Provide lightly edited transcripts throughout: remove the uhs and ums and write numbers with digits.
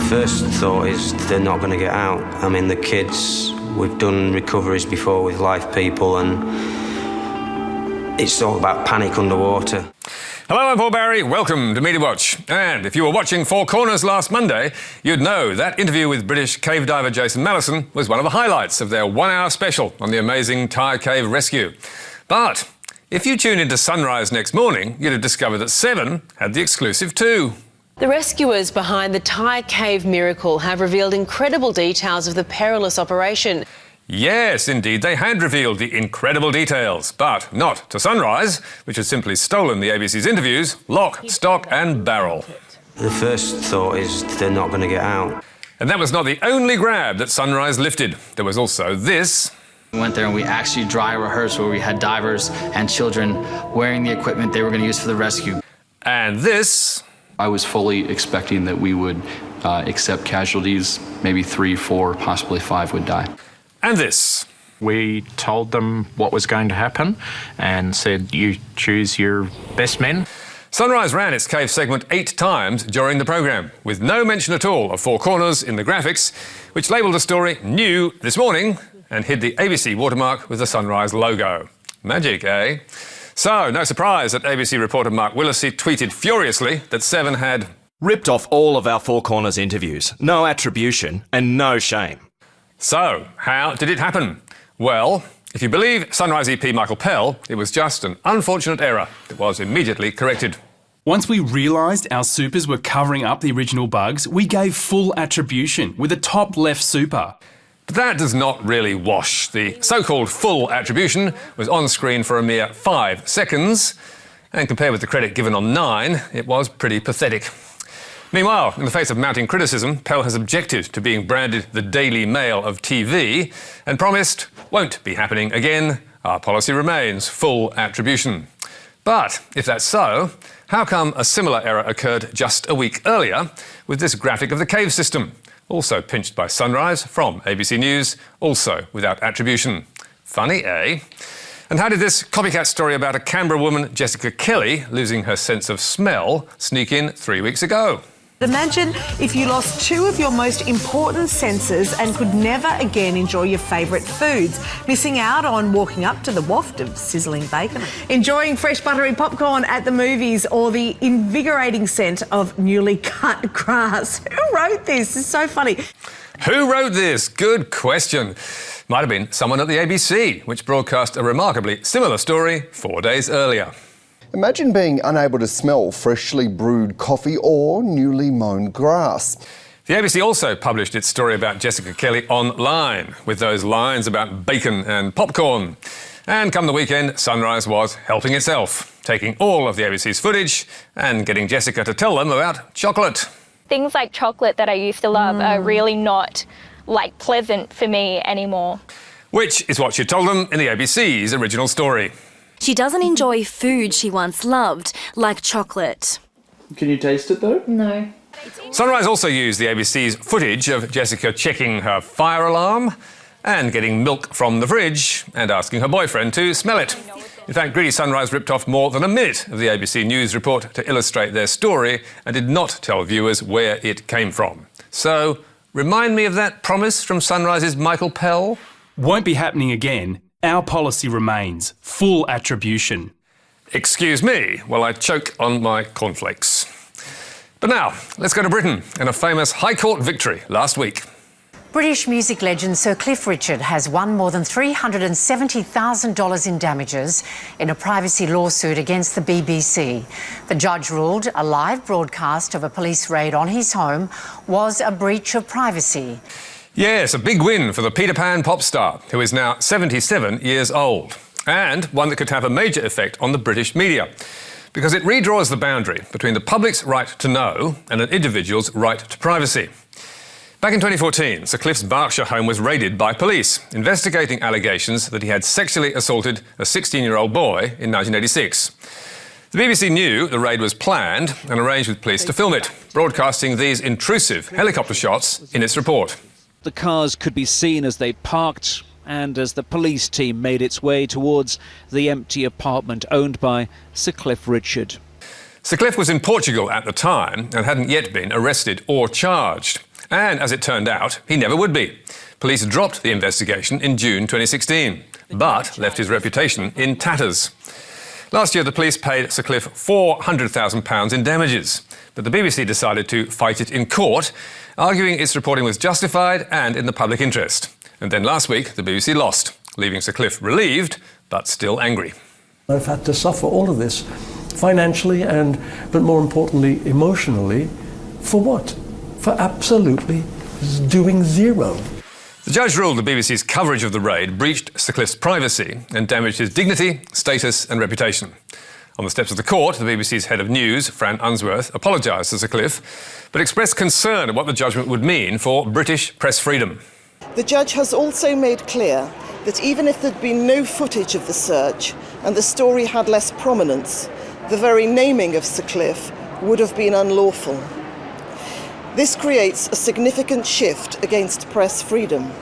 The first thought is they're not going to get out. I mean, the kids, we've done recoveries before with live people, and it's all about panic underwater. Hello, I'm Paul Barry. Welcome to Media Watch. And if you were watching Four Corners last Monday, you'd know that interview with British cave diver Jason Mallison was one of the highlights of their one-hour special on the amazing Thai cave rescue. But if you tune into Sunrise next morning, you'd have discovered that Seven had the exclusive too. The rescuers behind the Thai cave miracle have revealed incredible details of the perilous operation. Yes, indeed, they had revealed the incredible details, but not to Sunrise, which had simply stolen the ABC's interviews, lock, stock and barrel. The first thought is they're not going to get out. And that was not the only grab that Sunrise lifted. There was also this. We went there and we actually dry rehearsed, where we had divers and children wearing the equipment they were going to use for the rescue. And this. I was fully expecting that we would accept casualties, maybe 3, 4, possibly 5 would die. And this. We told them what was going to happen and said, you choose your best men. Sunrise ran its cave segment 8 times during the programme, with no mention at all of Four Corners in the graphics, which labelled the story New This Morning and hid the ABC watermark with the Sunrise logo. Magic, eh? So, no surprise that ABC reporter Mark Willesee tweeted furiously that Seven had ripped off all of our Four Corners interviews. No attribution and no shame. So, how did it happen? Well, if you believe Sunrise EP Michael Pell, it was just an unfortunate error that was immediately corrected. Once we realised our supers were covering up the original bugs, we gave full attribution with a top left super. But that does not really wash. The so-called full attribution was on screen for a mere 5 seconds, and compared with the credit given on 9, it was pretty pathetic. Meanwhile, in the face of mounting criticism, Pell has objected to being branded the Daily Mail of TV and promised won't be happening again. Our policy remains full attribution. But if that's so, how come a similar error occurred just a week earlier with this graphic of the cave system, also pinched by Sunrise from ABC News, also without attribution? Funny, eh? And how did this copycat story about a Canberra woman, Jessica Kelly, losing her sense of smell, sneak in 3 weeks ago? Imagine if you lost 2 of your most important senses and could never again enjoy your favourite foods, missing out on walking up to the waft of sizzling bacon, enjoying fresh buttery popcorn at the movies, or the invigorating scent of newly cut grass. Who wrote this? It's so funny. Who wrote this? Good question. Might have been someone at the ABC, which broadcast a remarkably similar story 4 days earlier. Imagine being unable to smell freshly brewed coffee or newly mown grass. The ABC also published its story about Jessica Kelly online, with those lines about bacon and popcorn. And come the weekend, Sunrise was helping itself, taking all of the ABC's footage and getting Jessica to tell them about chocolate. Things like chocolate that I used to love are really not, pleasant for me anymore. Which is what she told them in the ABC's original story. She doesn't enjoy food she once loved, like chocolate. Can you taste it though? No. Sunrise also used the ABC's footage of Jessica checking her fire alarm and getting milk from the fridge and asking her boyfriend to smell it. In fact, Greedy Sunrise ripped off more than a minute of the ABC News report to illustrate their story and did not tell viewers where it came from. So, remind me of that promise from Sunrise's Michael Pell? Won't be happening again. Our policy remains full attribution. Excuse me while I choke on my cornflakes. But now, let's go to Britain and a famous High Court victory last week. British music legend Sir Cliff Richard has won more than $370,000 in damages in a privacy lawsuit against the BBC. The judge ruled a live broadcast of a police raid on his home was a breach of privacy. Yes, a big win for the Peter Pan pop star, who is now 77 years old, and one that could have a major effect on the British media, because it redraws the boundary between the public's right to know and an individual's right to privacy. Back in 2014, Sir Cliff's Berkshire home was raided by police, investigating allegations that he had sexually assaulted a 16-year-old boy in 1986. The BBC knew the raid was planned and arranged with police to film it, broadcasting these intrusive helicopter shots in its report. The cars could be seen as they parked and as the police team made its way towards the empty apartment owned by Sir Cliff Richard. Sir Cliff was in Portugal at the time and hadn't yet been arrested or charged. And as it turned out, he never would be. Police dropped the investigation in June 2016, but left his reputation in tatters. Last year, the police paid Sir Cliff £400,000 in damages, but the BBC decided to fight it in court, arguing its reporting was justified and in the public interest. And then last week, the BBC lost, leaving Sir Cliff relieved, but still angry. I've had to suffer all of this, financially but more importantly, emotionally, for what? For absolutely doing zero. The judge ruled the BBC's coverage of the raid breached Sir Cliff's privacy and damaged his dignity, status and reputation. On the steps of the court, the BBC's head of news, Fran Unsworth, apologised to Sir Cliff, but expressed concern at what the judgment would mean for British press freedom. The judge has also made clear that even if there'd been no footage of the search and the story had less prominence, the very naming of Sir Cliff would have been unlawful. This creates a significant shift against press freedom.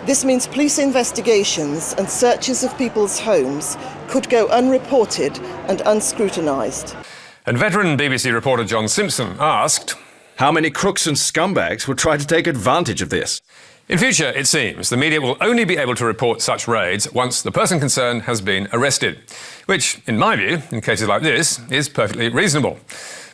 This means police investigations and searches of people's homes could go unreported and unscrutinised. And veteran BBC reporter John Simpson asked, how many crooks and scumbags would try to take advantage of this? In future, it seems, the media will only be able to report such raids once the person concerned has been arrested, which, in my view, in cases like this, is perfectly reasonable.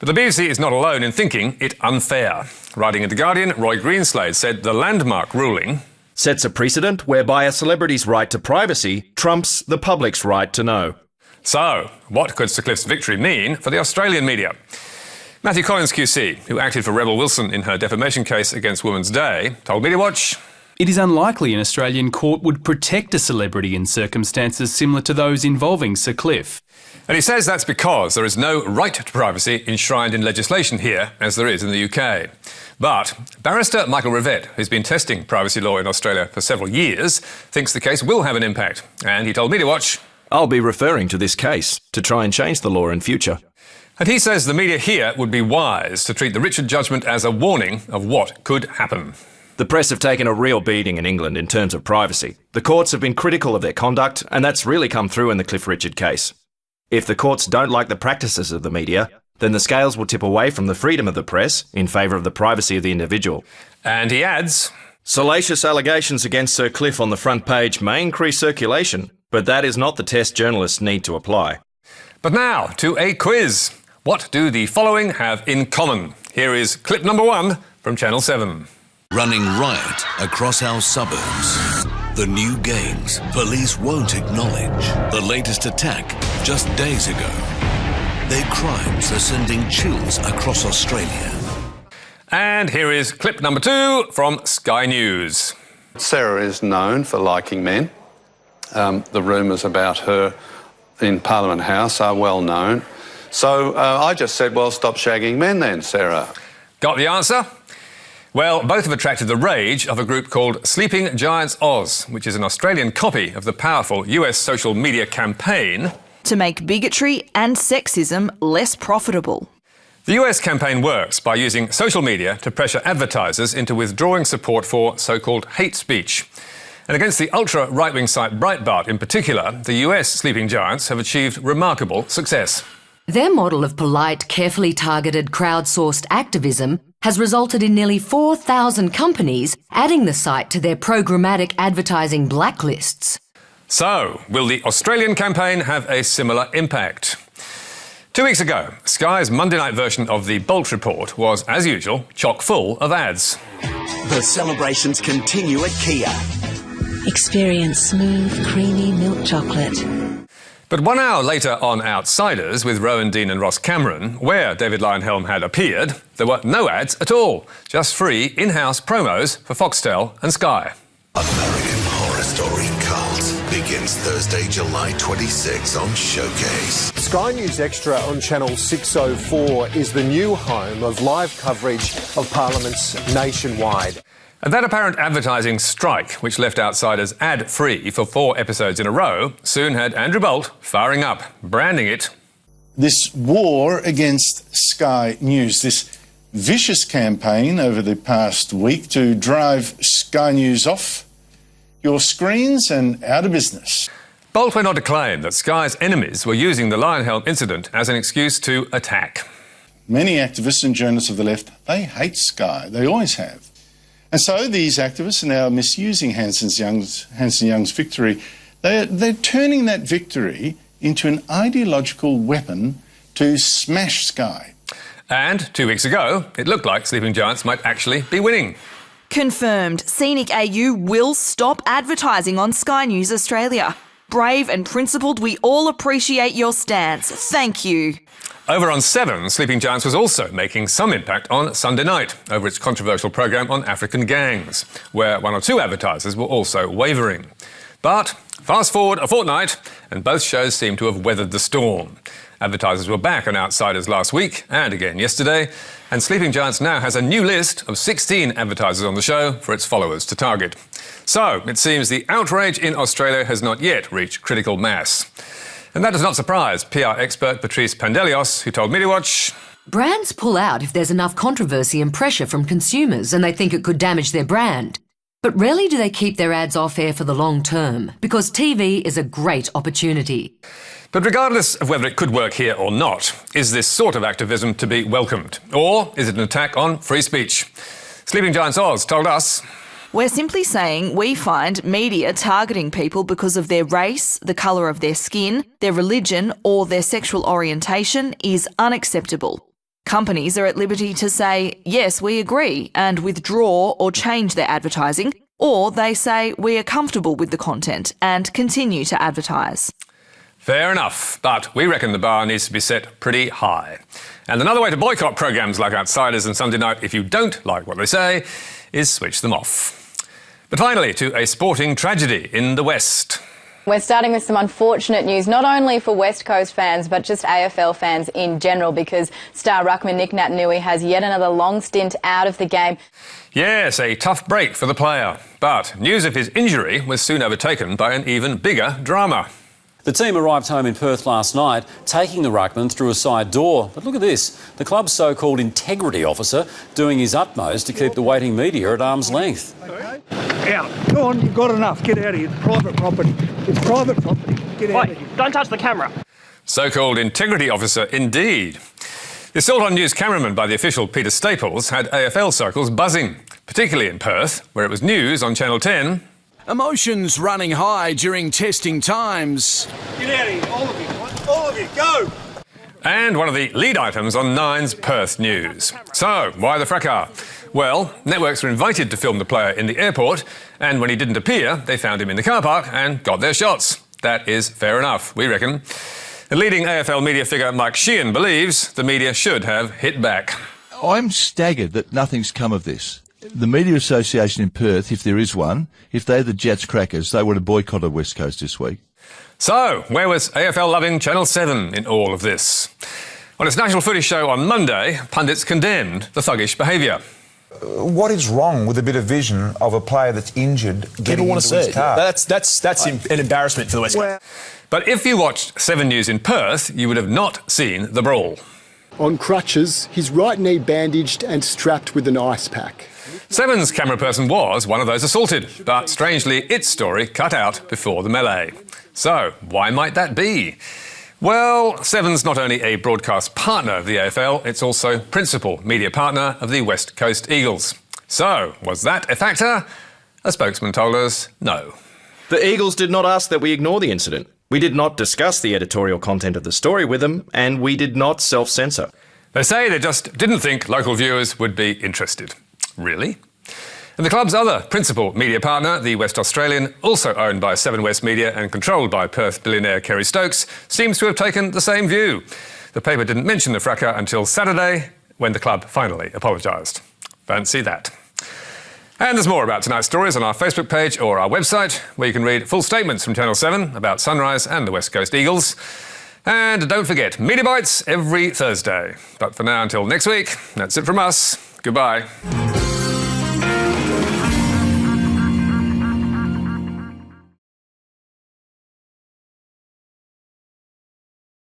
But the BBC is not alone in thinking it unfair. Writing in The Guardian, Roy Greenslade said the landmark ruling sets a precedent whereby a celebrity's right to privacy trumps the public's right to know. So, what could Sir Cliff's victory mean for the Australian media? Matthew Collins QC, who acted for Rebel Wilson in her defamation case against Women's Day, told Media Watch, it is unlikely an Australian court would protect a celebrity in circumstances similar to those involving Sir Cliff. And he says that's because there is no right to privacy enshrined in legislation here, as there is in the UK. But barrister Michael Rivett, who's been testing privacy law in Australia for several years, thinks the case will have an impact. And he told Media Watch, I'll be referring to this case to try and change the law in future. And he says the media here would be wise to treat the Richard judgment as a warning of what could happen. The press have taken a real beating in England in terms of privacy. The courts have been critical of their conduct, and that's really come through in the Cliff Richard case. If the courts don't like the practices of the media, then the scales will tip away from the freedom of the press in favour of the privacy of the individual. And he adds, salacious allegations against Sir Cliff on the front page may increase circulation, but that is not the test journalists need to apply. But now to a quiz. What do the following have in common? Here is clip number 1 from Channel 7. Running riot across our suburbs. The new gangs police won't acknowledge. The latest attack just days ago. Their crimes are sending chills across Australia. And here is clip number 2 from Sky News. Sarah is known for liking men. The rumours about her in Parliament House are well known. So I just said, well, stop shagging men then, Sarah. Got the answer? Well, both have attracted the rage of a group called Sleeping Giants Oz, which is an Australian copy of the powerful US social media campaign to make bigotry and sexism less profitable. The US campaign works by using social media to pressure advertisers into withdrawing support for so-called hate speech. And against the ultra-right-wing site Breitbart in particular, the US Sleeping Giants have achieved remarkable success. Their model of polite, carefully targeted, crowdsourced activism has resulted in nearly 4,000 companies adding the site to their programmatic advertising blacklists. So, will the Australian campaign have a similar impact? 2 weeks ago, Sky's Monday night version of the Bolt Report was, as usual, chock full of ads. The celebrations continue at Kia. Experience smooth, creamy milk chocolate. But 1 hour later on Outsiders with Rowan Dean and Ross Cameron, where David Lionhelm had appeared, there were no ads at all, just free in-house promos for Foxtel and Sky. American Horror Story Cult begins Thursday, July 26 on Showcase. Sky News Extra on Channel 604 is the new home of live coverage of parliaments nationwide. And that apparent advertising strike, which left Outsiders ad-free for 4 episodes in a row, soon had Andrew Bolt firing up, branding it this war against Sky News, this vicious campaign over the past week to drive Sky News off your screens and out of business. Bolt went on to claim that Sky's enemies were using the Lionhelm incident as an excuse to attack. Many activists and journalists of the left, they hate Sky. They always have. And so these activists are now misusing Hanson Young's victory. They're turning that victory into an ideological weapon to smash Sky. And 2 weeks ago, it looked like Sleeping Giants might actually be winning. Confirmed, Scenic AU will stop advertising on Sky News Australia. Brave and principled, we all appreciate your stance. Thank you. Over on Seven, Sleeping Giants was also making some impact on Sunday night over its controversial programme on African gangs, where one or two advertisers were also wavering. But fast forward a fortnight, and both shows seem to have weathered the storm. Advertisers were back on Outsiders last week and again yesterday, and Sleeping Giants now has a new list of 16 advertisers on the show for its followers to target. So it seems the outrage in Australia has not yet reached critical mass. And that does not surprise PR expert Patrice Pandelios, who told MediaWatch, brands pull out if there's enough controversy and pressure from consumers and they think it could damage their brand. But rarely do they keep their ads off air for the long term, because TV is a great opportunity. But regardless of whether it could work here or not, is this sort of activism to be welcomed? Or is it an attack on free speech? Sleeping Giants Oz told us, we're simply saying we find media targeting people because of their race, the colour of their skin, their religion or their sexual orientation is unacceptable. Companies are at liberty to say, yes, we agree, and withdraw or change their advertising, or they say we are comfortable with the content and continue to advertise. Fair enough, but we reckon the bar needs to be set pretty high. And another way to boycott programmes like Outsiders and Sunday Night if you don't like what they say is switch them off. But finally, to a sporting tragedy in the West. We're starting with some unfortunate news, not only for West Coast fans, but just AFL fans in general, because star ruckman Nick Naitanui has yet another long stint out of the game. Yes, a tough break for the player. But news of his injury was soon overtaken by an even bigger drama. The team arrived home in Perth last night, taking the ruckman through a side door. But look at this, the club's so-called integrity officer doing his utmost to keep the waiting media at arm's length. Out. Go on, you've got enough. Get out of here. It's private property. It's private property. Get out of here. Don't touch the camera. So-called integrity officer indeed. The Assault on News cameraman by the official Peter Staples had AFL circles buzzing, particularly in Perth, where it was news on Channel 10. Emotions running high during testing times. Get out of here, all of you. All of you, go! And one of the lead items on Nine's Perth News. So, why the fracas? Well, networks were invited to film the player in the airport, and when he didn't appear, they found him in the car park and got their shots. That is fair enough, we reckon. The leading AFL media figure Mike Sheehan believes the media should have hit back. I'm staggered that nothing's come of this. The Media Association in Perth, if there is one, if they're the Jets crackers, they would have boycotted West Coast this week. So, where was AFL-loving Channel 7 in all of this? On its National Footy show on Monday, pundits condemned the thuggish behaviour. What is wrong with a bit of vision of a player that's injured getting into his car? That's an embarrassment for the West Coast. But if you watched 7 News in Perth, you would have not seen the brawl. On crutches, his right knee bandaged and strapped with an ice pack. Seven's camera person was one of those assaulted, but strangely its story cut out before the melee. So, why might that be? Well, Seven's not only a broadcast partner of the AFL, it's also principal media partner of the West Coast Eagles. So, was that a factor? A spokesman told us no. The Eagles did not ask that we ignore the incident. We did not discuss the editorial content of the story with them, and we did not self-censor. They say they just didn't think local viewers would be interested. Really? And the club's other principal media partner, the West Australian, also owned by Seven West Media and controlled by Perth billionaire Kerry Stokes, seems to have taken the same view. The paper didn't mention the fracas until Saturday, when the club finally apologised. Fancy that. And there's more about tonight's stories on our Facebook page or our website, where you can read full statements from Channel 7 about Sunrise and the West Coast Eagles. And don't forget, Media Bites every Thursday. But for now, until next week, that's it from us. Goodbye.